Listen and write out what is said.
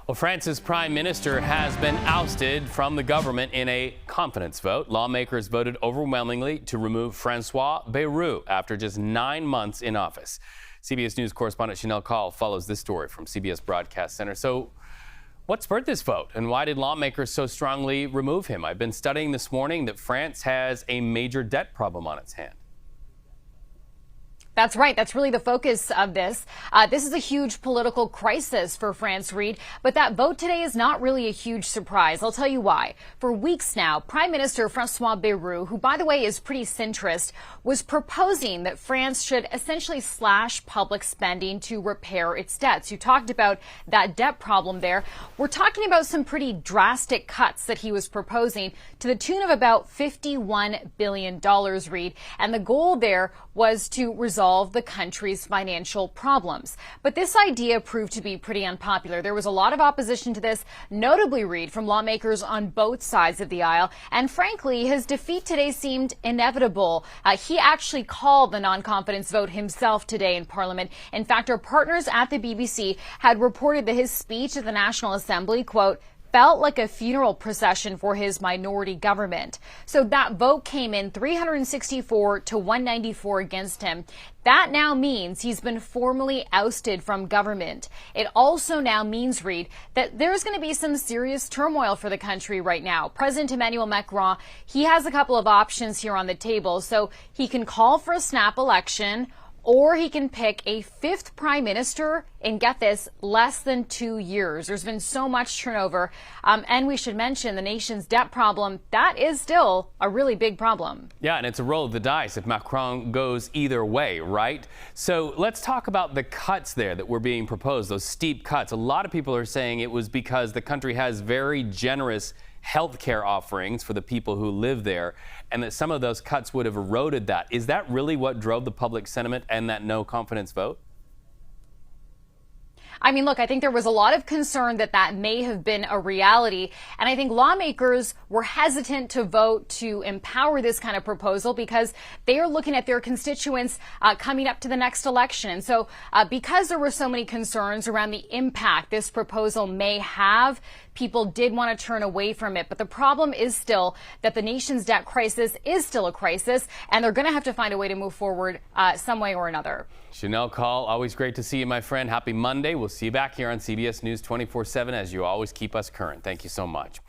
Well, France's Prime Minister has been ousted from the government in a confidence vote. Lawmakers voted overwhelmingly to remove François Bayrou after just 9 months in office. CBS News correspondent Shanelle Kaul follows this story from CBS Broadcast Center. So, what spurred this vote, and why did lawmakers so strongly remove him? I've been studying this morning that France has a major debt problem on its hand. That's right. That's really the focus of this. This is a huge political crisis for France, Reed, but that vote today is not really a huge surprise. I'll tell you why. For weeks now, Prime Minister François Bayrou, who, by the way, is pretty centrist, was proposing that France should essentially slash public spending to repair its debts. You talked about that debt problem there. We're talking about some pretty drastic cuts that he was proposing to the tune of about $51 billion, Reed. And the goal there was to resolve the country's financial problems. But this idea proved to be pretty unpopular. There was a lot of opposition to this, notably, Reed, from lawmakers on both sides of the aisle. And frankly, his defeat today seemed inevitable. He actually called the non-confidence vote himself today in Parliament. In fact, our partners at the BBC had reported that his speech at the National Assembly, quote, felt like a funeral procession for his minority government. So that vote came in 364 to 194 against him. That now means he's been formally ousted from government. It also now means, Reed, that there's going to be some serious turmoil for the country right now. President Emmanuel Macron, he has a couple of options here on the table. So he can call for a snap election, or he can pick a fifth prime minister in, get this, less than 2 years. There's been so much turnover. And we should mention the nation's debt problem. That is still a really big problem. Yeah, and it's a roll of the dice if Macron goes either way, right? So let's talk about the cuts there that were being proposed, those steep cuts. A lot of people are saying it was because the country has very generous health care offerings for the people who live there, and that some of those cuts would have eroded that. Is that really what drove the public sentiment and that no confidence vote? I mean, look, I think there was a lot of concern that that may have been a reality. And I think lawmakers were hesitant to vote to empower this kind of proposal because they are looking at their constituents coming up to the next election. And so because there were so many concerns around the impact this proposal may have, people did want to turn away from it. But the problem is still that the nation's debt crisis is still a crisis, and they're going to have to find a way to move forward some way or another. Shanelle Kaul, always great to see you, my friend. Happy Monday. We'll see you back here on CBS News 24/7 as you always keep us current. Thank you so much.